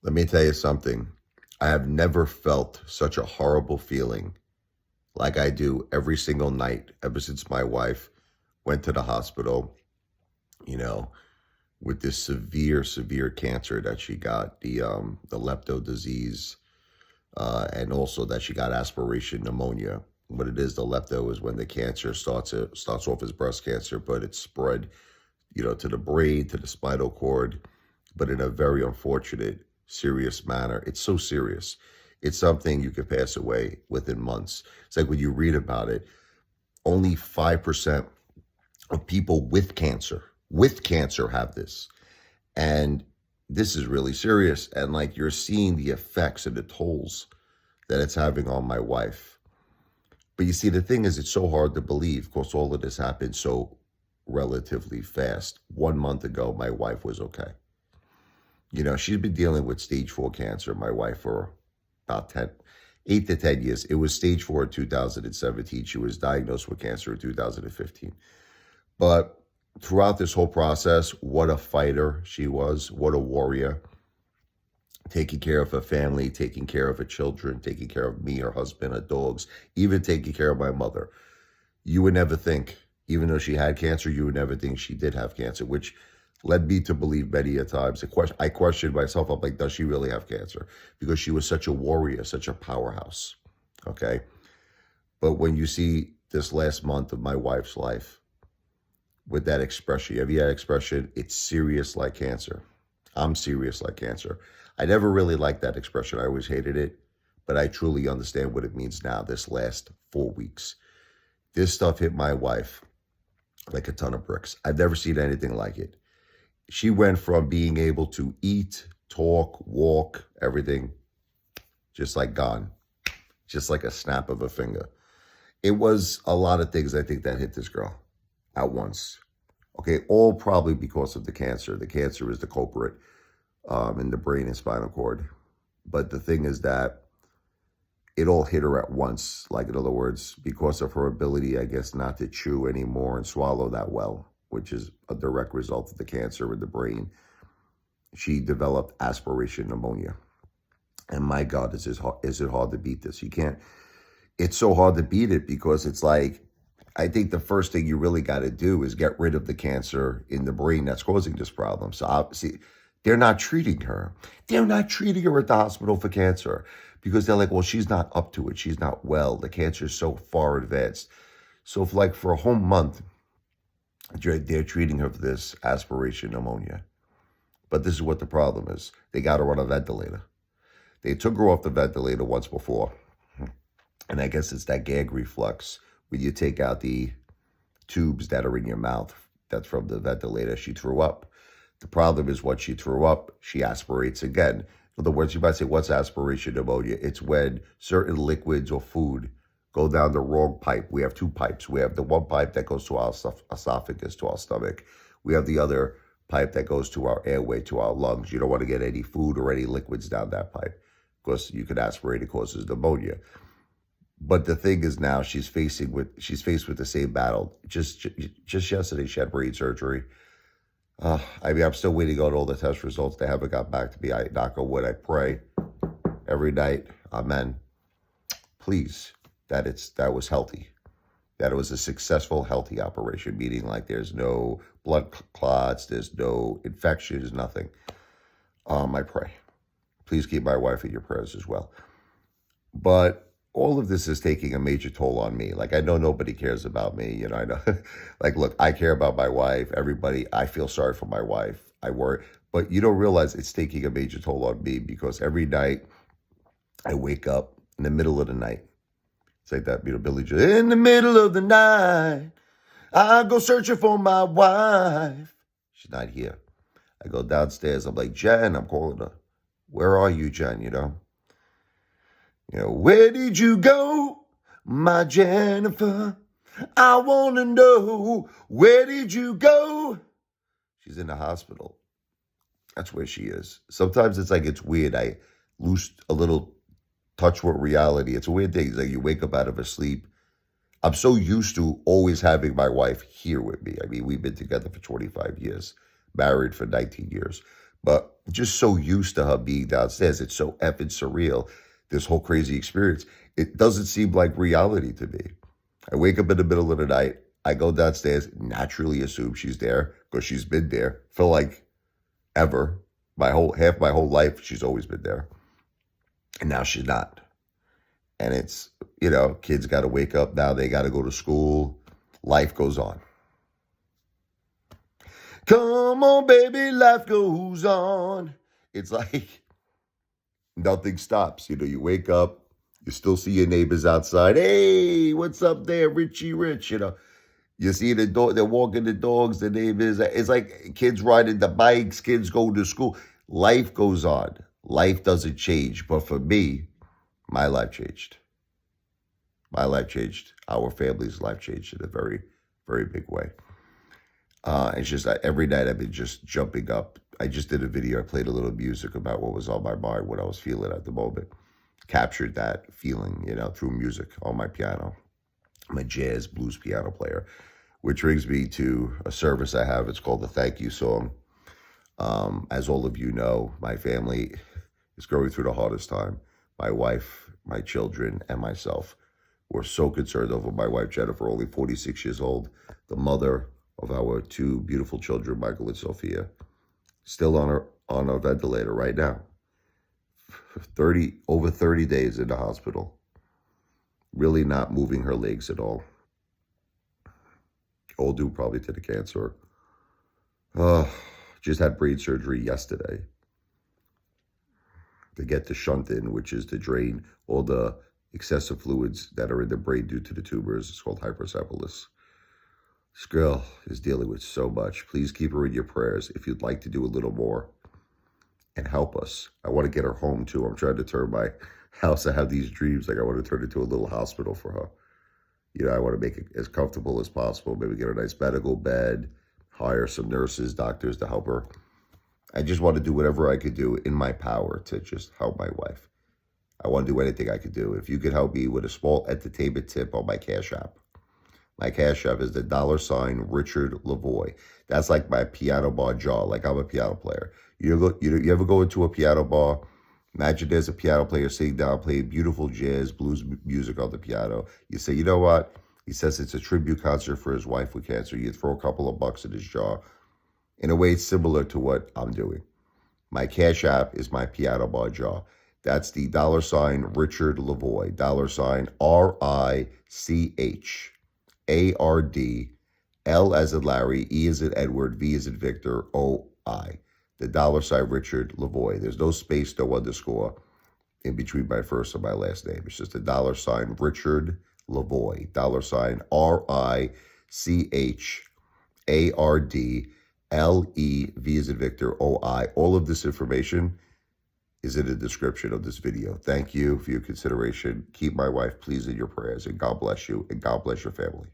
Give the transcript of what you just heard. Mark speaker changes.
Speaker 1: Let me tell you something. I have never felt such a horrible feeling like I do every single night ever since my wife went to the hospital, you know, with this severe, severe cancer that she got, the lepto disease, and also that she got aspiration pneumonia. What it is, the lepto is when the cancer starts off as breast cancer, but it's spread, to the brain, to the spinal cord, but in a very unfortunate, serious manner. It's so serious. It's something you could pass away within months. It's like when you read about it, only 5% of people with cancer have this. And this is really serious. And like you're seeing the effects and the tolls that it's having on my wife. But you see, the thing is, it's so hard to believe. Of course, all of this happened so relatively fast. 1 month ago, my wife was okay. She's been dealing with stage 4 cancer, my wife, for about 8 to 10 years. It was stage 4 in 2017. She was diagnosed with cancer in 2015. But throughout this whole process, what a fighter she was, what a warrior, taking care of her family, taking care of her children, taking care of me, her husband, her dogs, even taking care of my mother. You would never think, even though she had cancer, you would never think she did have cancer, which led me to believe many a times. I questioned myself. I'm like, does she really have cancer? Because she was such a warrior, such a powerhouse, okay? But when you see this last month of my wife's life with that expression, have you had expression, it's serious like cancer. I'm serious like cancer. I never really liked that expression. I always hated it, but I truly understand what it means now, this last 4 weeks. This stuff hit my wife like a ton of bricks. I've never seen anything like it. She went from being able to eat, talk, walk, everything, just like gone, just like a snap of a finger. It was a lot of things, I think, that hit this girl at once. Okay, all probably because of the cancer. The cancer is the culprit in the brain and spinal cord. But the thing is that it all hit her at once. Like, in other words, because of her ability, I guess, not to chew anymore and swallow that well, which is a direct result of the cancer in the brain, she developed aspiration pneumonia. And my God, is it hard to beat this? It's so hard to beat it because it's like, I think the first thing you really got to do is get rid of the cancer in the brain that's causing this problem. So obviously, they're not treating her. They're not treating her at the hospital for cancer because they're like, well, she's not up to it. She's not well. The cancer is so far advanced. So for a whole month, they're treating her for this aspiration pneumonia. But this is what the problem is. They got her on a ventilator. They took her off the ventilator once before. And I guess it's that gag reflex when you take out the tubes that are in your mouth. That's from the ventilator. She threw up. The problem is when she threw up, she aspirates again. In other words, you might say, what's aspiration pneumonia? It's when certain liquids or food go down the wrong pipe. We have 2 pipes. We have the one pipe that goes to our esophagus, to our stomach. We have the other pipe that goes to our airway, to our lungs. You don't want to get any food or any liquids down that pipe because you could aspirate, it causes pneumonia. But the thing is now she's faced with the same battle. Just yesterday, she had brain surgery. I'm still waiting on all the test results. They haven't got back to me. I knock on wood. I pray every night. Amen. Please, that was healthy. That it was a successful, healthy operation, meaning like there's no blood clots, there's no infections, nothing. I pray. Please keep my wife in your prayers as well. But all of this is taking a major toll on me. Like, I know nobody cares about me. I know, like, look, I care about my wife. Everybody, I feel sorry for my wife. I worry. But you don't realize it's taking a major toll on me because every night I wake up in the middle of the night. It's like that, Billy Joel. In the middle of the night, I go searching for my wife. She's not here. I go downstairs. I'm like, Jen, I'm calling her. Where are you, Jen, where did you go, my Jennifer? I want to know, where did you go? She's in the hospital. That's where she is. Sometimes it's like, it's weird. I lose a little touch with reality. It's a weird thing. It's like you wake up out of a sleep. I'm so used to always having my wife here with me. I mean, we've been together for 25 years, married for 19 years. But just so used to her being downstairs. It's so effing surreal, this whole crazy experience. It doesn't seem like reality to me. I wake up in the middle of the night. I go downstairs, naturally assume she's there because she's been there for like ever. Half my whole life, she's always been there. And now she's not. And it's, kids got to wake up now. They got to go to school. Life goes on. Come on, baby, life goes on. It's like nothing stops. You wake up, you still see your neighbors outside. Hey, what's up there, Richie Rich? You see the dog, they're walking the dogs, the neighbors. It's like kids riding the bikes, kids go to school. Life goes on. Life doesn't change. But for me, my life changed. My life changed. Our family's life changed in a very, very big way. It's just every night I've been just jumping up. I just did a video. I played a little music about what was on my mind, what I was feeling at the moment. Captured that feeling, through music on my piano. I'm a jazz blues piano player, which brings me to a service I have. It's called the Thank You Song. As all of you know, my family is going through the hardest time. My wife, my children, and myself. We're so concerned over my wife, Jennifer, only 46 years old, the mother of our two beautiful children, Michael and Sophia, still on a ventilator right now. Over 30 days in the hospital. Really not moving her legs at all. All due probably to the cancer. Just had brain surgery yesterday to get the shunt in, which is to drain all the excessive fluids that are in the brain due to the tumors. It's called hydrocephalus. This girl is dealing with so much. Please keep her in your prayers if you'd like to do a little more and help us. I want to get her home too. I'm trying to turn my house. I have these dreams. Like I want to turn it into a little hospital for her. I want to make it as comfortable as possible. Maybe get a nice medical bed, hire some nurses, doctors to help her. I just want to do whatever I could do in my power to just help my wife. I want to do anything I could do. If you could help me with a small entertainment tip on my Cash App. My Cash App is the $ RichardLevoi. That's like my piano bar jaw, like I'm a piano player. You ever go into a piano bar? Imagine there's a piano player sitting down playing beautiful jazz, blues music on the piano. You say, you know what? He says it's a tribute concert for his wife with cancer. You throw a couple of bucks in his jaw. In a way, it's similar to what I'm doing. My Cash App is my piano bar jaw. That's the $ RichardLevoi, $RichArD, L as in Larry, E as in Edward, V as in Victor, O-I. The $ RichardLevoi. There's no space, no underscore in between my first and my last name. It's just the $ RichardLevoi, RichArD, V as in Victor, O-I. All of this information is in the description of this video. Thank you for your consideration. Keep my wife, please, in your prayers, and God bless you, and God bless your family.